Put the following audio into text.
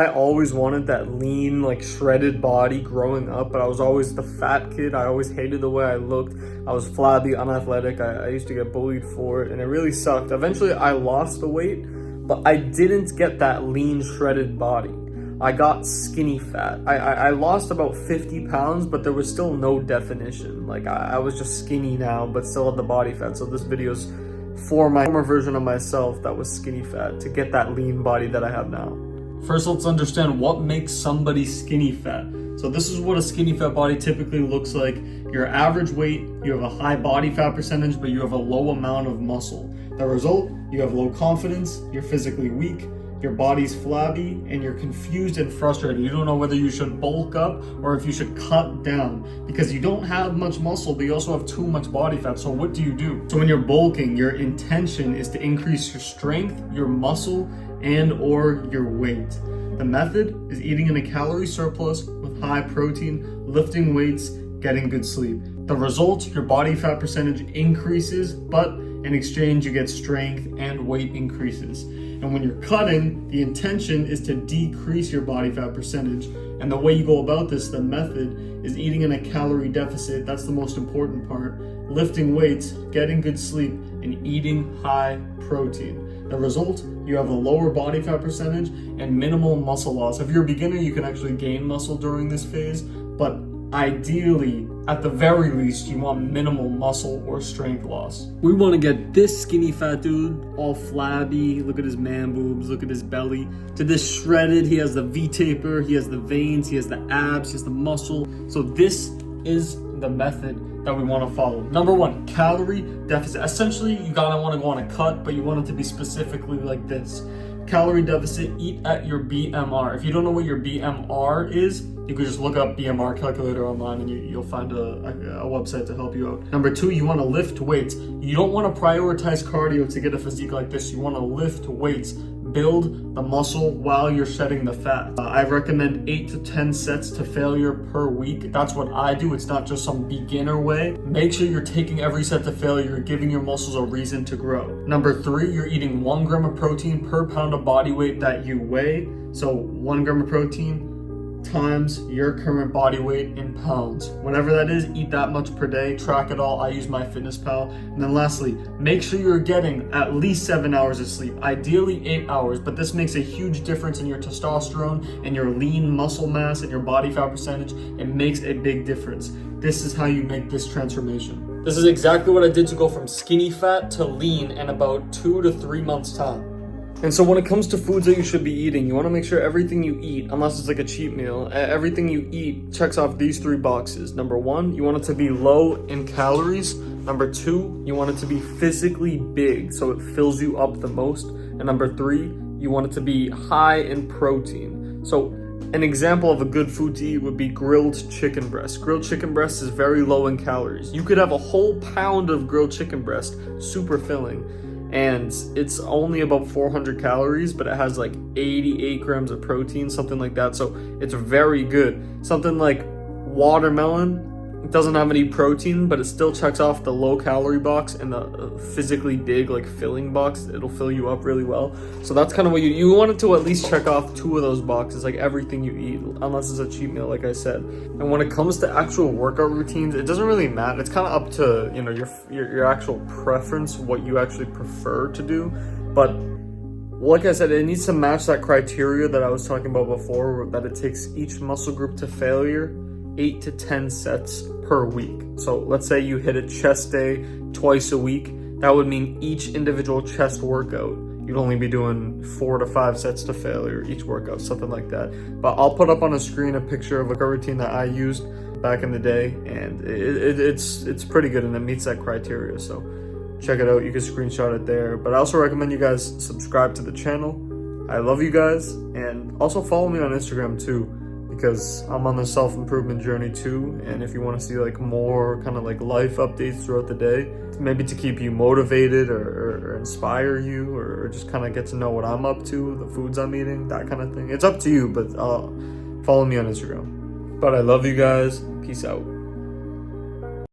I always wanted that lean, like shredded body growing up, but I was always the fat kid. I always hated the way I looked. I was flabby, unathletic. I used to get bullied for it, and it really sucked. Eventually, I lost the weight, but I didn't get that lean, shredded body. I got skinny fat. I lost about 50 pounds, but there was still no definition. Like, I was just skinny now, but still had the body fat. So this video's for my former version of myself that was skinny fat, to get that lean body that I have now. First, let's understand what makes somebody skinny fat. So this is what a skinny fat body typically looks like. Your average weight, you have a high body fat percentage, but you have a low amount of muscle. The result, you have low confidence, you're physically weak, your body's flabby, and you're confused and frustrated. You don't know whether you should bulk up or if you should cut down, because you don't have much muscle, but you also have too much body fat. So what do you do? So when you're bulking, your intention is to increase your strength, your muscle, and or your weight. The method is eating in a calorie surplus with high protein, lifting weights, getting good sleep. The result, your body fat percentage increases, but in exchange you get strength and weight increases. And when you're cutting, the intention is to decrease your body fat percentage. And the way you go about this, the method, is eating in a calorie deficit. That's the most important part. Lifting weights, getting good sleep, and eating high protein. The result, you have a lower body fat percentage and minimal muscle loss. If you're a beginner, you can actually gain muscle during this phase, but ideally, at the very least, you want minimal muscle or strength loss. We want to get this skinny fat dude all flabby. Look at his man boobs, look at his belly. To this shredded, he has the V-taper, he has the veins, he has the abs, he has the muscle. So this is the method that we want to follow. Number one, calorie deficit. Essentially, you gotta want to go on a cut, but you want it to be specifically like this. Calorie deficit, eat at your BMR. If you don't know what your BMR is, you can just look up BMR calculator online and you'll find a website to help you out. Number two, you want to lift weights. You don't want to prioritize cardio to get a physique like this. You want to lift weights. Build the muscle while you're shedding the fat. I recommend 8 to 10 sets to failure per week. That's what I do. It's not just some beginner way. Make sure you're taking every set to failure. You're giving your muscles a reason to grow. Number three, you're eating 1 gram of protein per pound of body weight that you weigh. So 1 gram of protein times your current body weight in pounds. Whatever that is, eat that much per day. Track it all. I use MyFitnessPal. And then lastly, make sure you're getting at least 7 hours of sleep, ideally 8 hours, but this makes a huge difference in your testosterone and your lean muscle mass and your body fat percentage. It makes a big difference. This is how you make this transformation. This is exactly what I did to go from skinny fat to lean in about 2 to 3 months time. And so when it comes to foods that you should be eating, you want to make sure everything you eat, unless it's like a cheat meal, everything you eat checks off these 3 boxes. Number one, you want it to be low in calories. Number two, you want it to be physically big, so it fills you up the most. And number three, you want it to be high in protein. So an example of a good food to eat would be grilled chicken breast. Grilled chicken breast is very low in calories. You could have a whole pound of grilled chicken breast, super filling, and it's only about 400 calories, but it has like 88 grams of protein, something like that. So it's very good. Something like watermelon, it doesn't have any protein, but it still checks off the low calorie box and the physically big, like filling box. It'll fill you up really well. So that's kind of what you want it to at least check off 2 of those boxes, like everything you eat, unless it's a cheat meal, like I said. And when it comes to actual workout routines, it doesn't really matter. It's kind of up to, you know, your actual preference, what you actually prefer to do. But like I said, it needs to match that criteria that I was talking about before, that it takes each muscle group to failure 8 to 10 sets per week. So let's say you hit a chest day twice a week. That would mean each individual chest workout, you'd only be doing 4 to 5 sets to failure each workout, something like that. But I'll put up on a screen a picture of a routine that I used back in the day, and it's pretty good and it meets that criteria. So check it out. You can screenshot it there. But I also recommend you guys subscribe to the channel. I love you guys, and also follow me on Instagram too, because I'm on the self-improvement journey too. And if you want to see like more kind of like life updates throughout the day, maybe to keep you motivated or inspire you, or just kind of get to know what I'm up to, the foods I'm eating, that kind of thing, it's up to you, but follow me on Instagram. But I love you guys. Peace out.